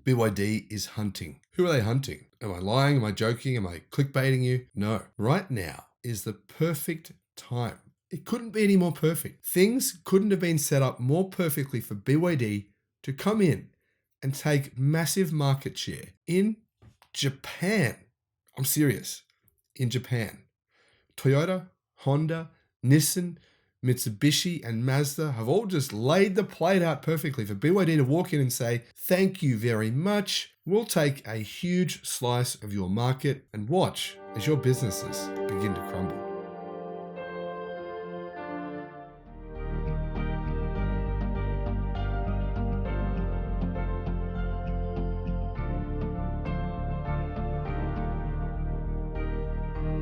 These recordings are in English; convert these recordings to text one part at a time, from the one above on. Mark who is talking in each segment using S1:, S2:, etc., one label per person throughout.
S1: BYD is hunting. Who are they hunting? Am I lying? Am I joking? Am I clickbaiting you? No. Right now is the perfect time. It couldn't be any more perfect. Things couldn't have been set up more perfectly for BYD to come in and take massive market share in Japan. I'm serious. In Japan. Toyota, Honda, Nissan, Mitsubishi, and Mazda have all just laid the plate out perfectly for BYD to walk in and say, thank you very much. We'll take a huge slice of your market and watch as your businesses begin to crumble.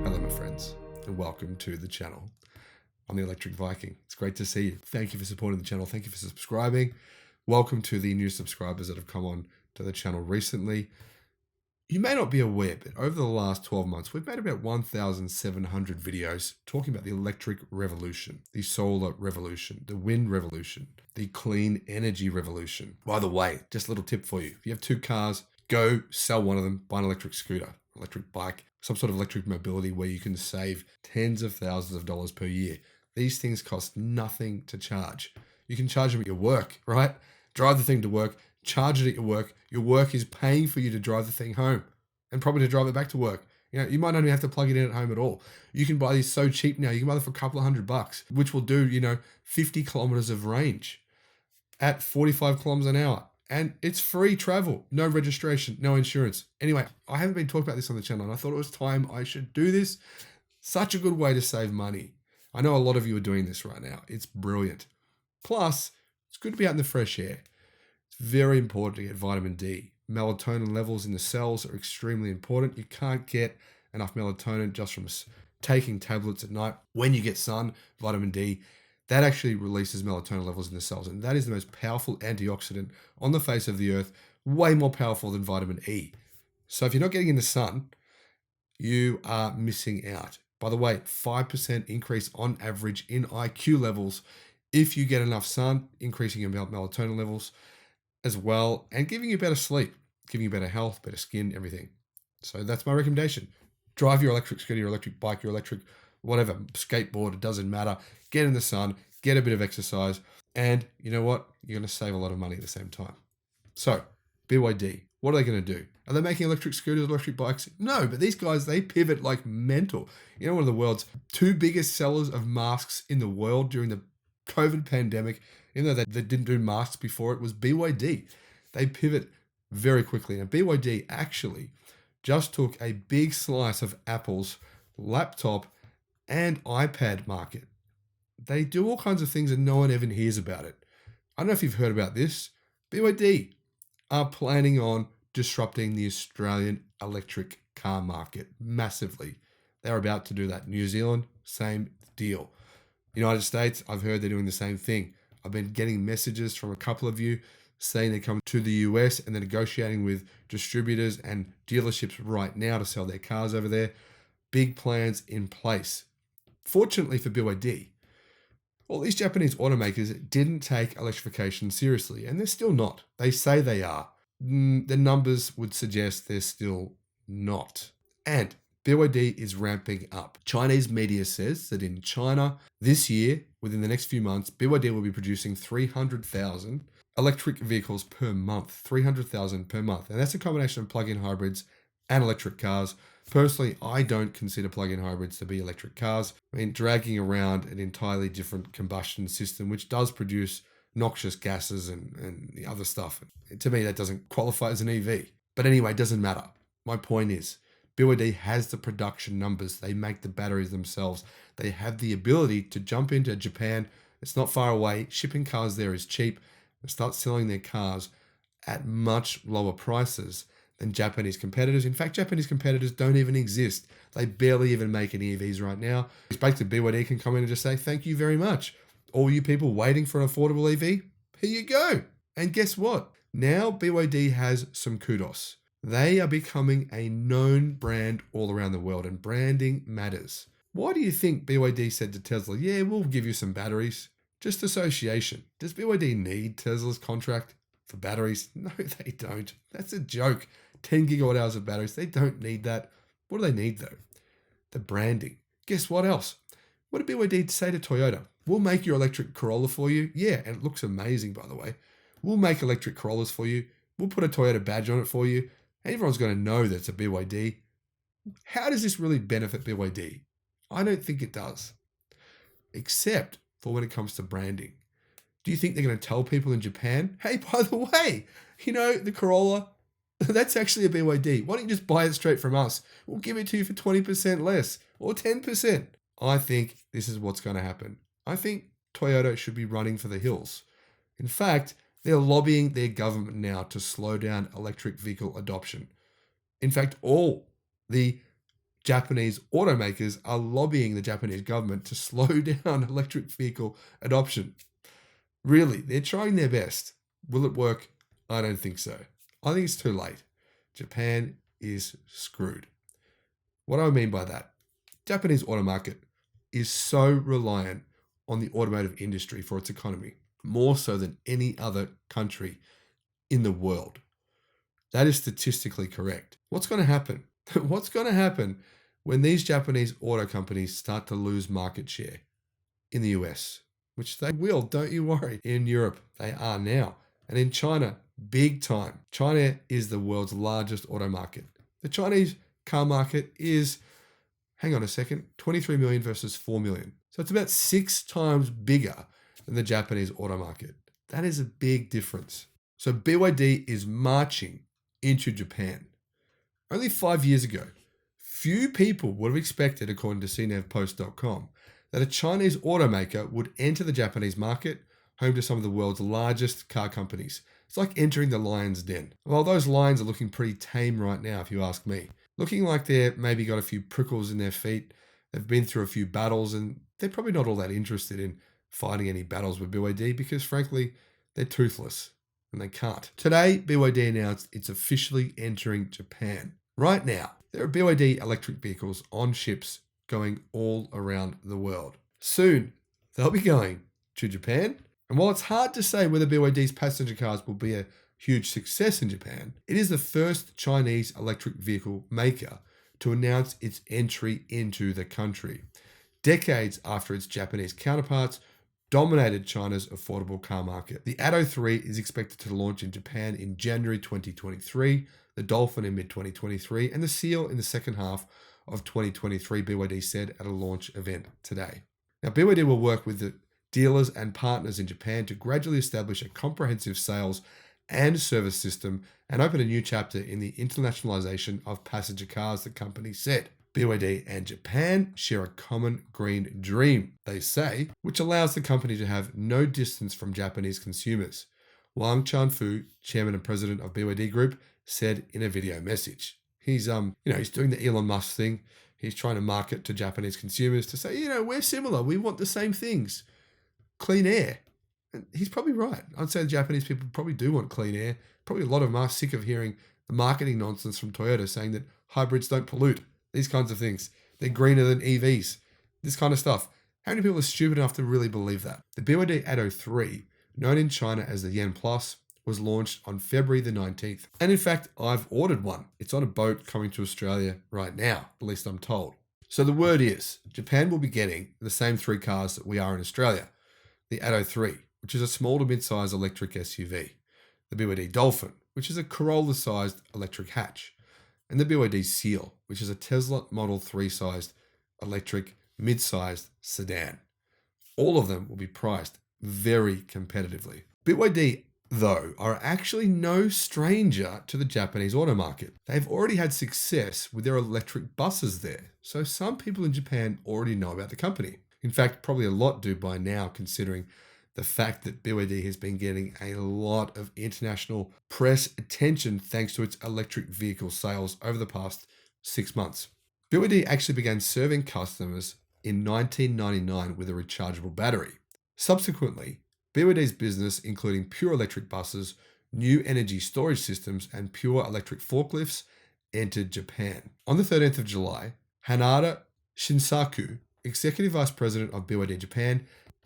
S1: Hello, my friends, and welcome to the channel. I'm the Electric Viking. It's great to see you. Thank you for supporting the channel. Thank you for subscribing. Welcome to the new subscribers that have come on to the channel recently. You may not be aware, but over the last 12 months, we've made about 1,700 videos talking about the electric revolution, the solar revolution, the wind revolution, the clean energy revolution. By the way, just a little tip for you. If you have two cars, go sell one of them, buy an electric scooter, electric bike, some sort of electric mobility where you can save tens of thousands of dollars per year. These things cost nothing to charge. You can charge them at your work, right? Drive the thing to work, charge it at your work. Your work is paying for you to drive the thing home and probably to drive it back to work. You know, you might not even have to plug it in at home at all. You can buy these so cheap now. You can buy them for a couple of $100, which will do, 50 kilometers of range at 45 kilometers an hour. And it's free travel, no registration, no insurance. Anyway, I haven't been talking about this on the channel, and I thought it was time I should do this. Such a good way to save money. I know a lot of you are doing this right now. It's brilliant. Plus, it's good to be out in the fresh air. It's very important to get vitamin D. Melatonin levels in the cells are extremely important. You can't get enough melatonin just from taking tablets at night. When you get sun, vitamin D, that actually releases melatonin levels in the cells. And that is the most powerful antioxidant on the face of the earth, way more powerful than vitamin E. So if you're not getting in the sun, you are missing out. By the way, 5% increase on average in IQ levels if you get enough sun, increasing your melatonin levels as well, and giving you better sleep, giving you better health, better skin, everything. So that's my recommendation. Drive your electric scooter, your electric bike, your electric whatever, skateboard, it doesn't matter. Get in the sun, get a bit of exercise, and you know what? You're going to save a lot of money at the same time. So, BYD, what are they going to do? Are they making electric scooters, electric bikes? No, but these guys, they pivot like mental. You know, one of the world's two biggest sellers of masks in the world during the COVID pandemic, even though they didn't do masks before, it was BYD. They pivot very quickly. And BYD actually just took a big slice of Apple's laptop and iPad market. They do all kinds of things and no one even hears about it. I don't know if you've heard about this. BYD are planning on disrupting the Australian electric car market massively. They're about to do that. New Zealand, same deal. United States, I've heard they're doing the same thing. I've been getting messages from a couple of you saying they're coming to the US and they're negotiating with distributors and dealerships right now to sell their cars over there. Big plans in place. Fortunately for BYD, all these Japanese automakers didn't take electrification seriously, and they're still not. They say they are. The numbers would suggest they're still not. And BYD is ramping up. Chinese media says that in China this year, within the next few months, BYD will be producing 300,000 electric vehicles per month. 300,000 per month. And that's a combination of plug-in hybrids and electric cars. Personally, I don't consider plug-in hybrids to be electric cars. I mean, dragging around an entirely different combustion system, which does produce noxious gases and the other stuff. To me, that doesn't qualify as an EV. But anyway, it doesn't matter. My point is, BYD has the production numbers. They make the batteries themselves. They have the ability to jump into Japan. It's not far away. Shipping cars there is cheap. And start selling their cars at much lower prices than Japanese competitors. In fact, Japanese competitors don't even exist. They barely even make any EVs right now. It's basically BYD can come in and just say, thank you very much. All you people waiting for an affordable EV, here you go. And guess what? Now BYD has some kudos. They are becoming a known brand all around the world, and branding matters. Why do you think BYD said to Tesla, yeah, we'll give you some batteries? Just association. Does BYD need Tesla's contract? for batteries. No, they don't. That's a joke. 10 gigawatt hours of batteries. They don't need that. What do they need though? The branding. Guess what else? What did BYD say to Toyota? We'll make your electric Corolla for you. Yeah, and it looks amazing, by the way. We'll make electric Corollas for you. We'll put a Toyota badge on it for you. Everyone's going to know that it's a BYD. How does this really benefit BYD? I don't think it does. Except for when it comes to branding. Do you think they're going to tell people in Japan, hey, by the way, the Corolla, that's actually a BYD. Why don't you just buy it straight from us? We'll give it to you for 20% less or 10%. I think this is what's going to happen. I think Toyota should be running for the hills. In fact, they're lobbying their government now to slow down electric vehicle adoption. In fact, all the Japanese automakers are lobbying the Japanese government to slow down electric vehicle adoption. Really, they're trying their best. Will it work? I don't think so. I think it's too late. Japan is screwed. What do I mean by that? Japanese auto market is so reliant on the automotive industry for its economy, more so than any other country in the world. That is statistically correct. What's going to happen? What's going to happen when these Japanese auto companies start to lose market share in the US? Which they will, don't you worry. In Europe, they are now. And in China, big time. China is the world's largest auto market. The Chinese car market is, hang on a second, 23 million versus 4 million. So it's about 6 times bigger than the Japanese auto market. That is a big difference. So BYD is marching into Japan. Only 5 years ago, few people would have expected, according to cnevpost.com, that a Chinese automaker would enter the Japanese market, home to some of the world's largest car companies. It's like entering the lion's den. Well, those lions are looking pretty tame right now, if you ask me. Looking like they've maybe got a few prickles in their feet. They've been through a few battles, and they're probably not all that interested in fighting any battles with BYD because, frankly, they're toothless and they can't. Today, BYD announced it's officially entering Japan. Right now, there are BYD electric vehicles on ships going all around the world. Soon, they'll be going to Japan. And while it's hard to say whether BYD's passenger cars will be a huge success in Japan, it is the first Chinese electric vehicle maker to announce its entry into the country, decades after its Japanese counterparts dominated China's affordable car market. The Atto 3 is expected to launch in Japan in January 2023, the Dolphin in mid-2023, and the Seal in the second half of 2023, BYD said at a launch event today. Now, BYD will work with the dealers and partners in Japan to gradually establish a comprehensive sales and service system and open a new chapter in the internationalization of passenger cars, the company said. BYD and Japan share a common green dream, they say, which allows the company to have no distance from Japanese consumers. Wang Chanfu, chairman and president of BYD Group, said in a video message. He's doing the Elon Musk thing. He's trying to market to Japanese consumers to say, we're similar. We want the same things. Clean air. And he's probably right. I'd say the Japanese people probably do want clean air. Probably a lot of them are sick of hearing the marketing nonsense from Toyota saying that hybrids don't pollute. These kinds of things. They're greener than EVs. This kind of stuff. How many people are stupid enough to really believe that? The BYD Atto 3, known in China as the Yen Plus, was launched on February the 19th. And in fact, I've ordered one. It's on a boat coming to Australia right now, at least I'm told. So the word is, Japan will be getting the same 3 cars that we are in Australia. The Atto 3, which is a small to mid-size electric SUV. The BYD Dolphin, which is a Corolla-sized electric hatch. And the BYD Seal, which is a Tesla Model 3-sized electric mid-sized sedan. All of them will be priced very competitively. BYD, though, are actually no stranger to the Japanese auto market. They've already had success with their electric buses there, so some people in Japan already know about the company. In fact, probably a lot do by now, considering the fact that BYD has been getting a lot of international press attention thanks to its electric vehicle sales over the past 6 months. BYD actually began serving customers in 1999 with a rechargeable battery. Subsequently, BYD's business, including pure electric buses, new energy storage systems, and pure electric forklifts, entered Japan. On the 13th of July, Hanada Shinsaku, Executive Vice President of BYD Japan,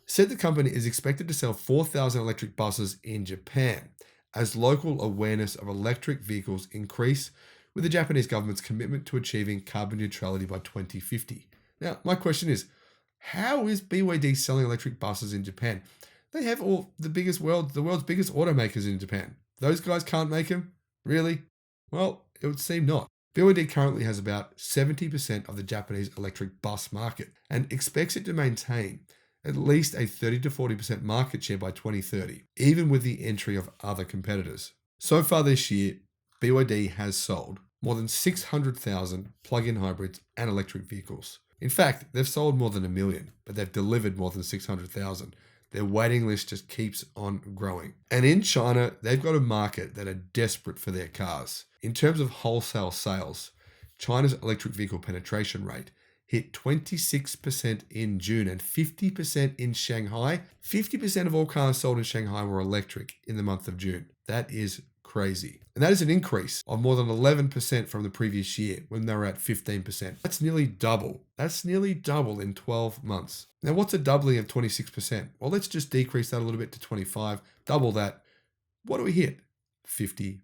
S1: said the company is expected to sell 4,000 electric buses in Japan, as local awareness of electric vehicles increase with the Japanese government's commitment to achieving carbon neutrality by 2050. Now, my question is, how is BYD selling electric buses in Japan? They have all the world's biggest automakers in Japan. Those guys can't make them? Really? Well, it would seem not. BYD currently has about 70% of the Japanese electric bus market and expects it to maintain at least a 30 to 40% market share by 2030, even with the entry of other competitors. So far this year, BYD has sold more than 600,000 plug-in hybrids and electric vehicles. In fact, they've sold more than 1 million, but they've delivered more than 600,000. Their waiting list just keeps on growing. And in China, they've got a market that are desperate for their cars. In terms of wholesale sales, China's electric vehicle penetration rate hit 26% in June and 50% in Shanghai. 50% of all cars sold in Shanghai were electric in the month of June. That is crazy. And that is an increase of more than 11% from the previous year when they were at 15%. That's nearly double. That's nearly double in 12 months. Now, what's a doubling of 26%? Well, let's just decrease that a little bit to 25, double that. What do we hit? 50%.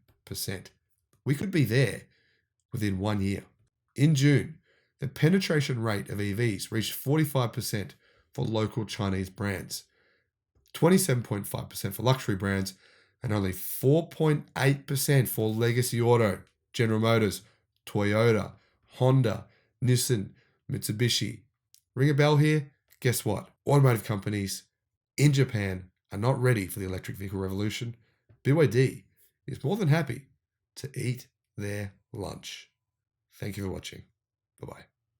S1: We could be there within 1 year. In June, the penetration rate of EVs reached 45% for local Chinese brands, 27.5% for luxury brands, and only 4.8% for legacy auto, General Motors, Toyota, Honda, Nissan, Mitsubishi. Ring a bell here? Guess what? Automotive companies in Japan are not ready for the electric vehicle revolution. BYD is more than happy to eat their lunch. Thank you for watching. Bye-bye.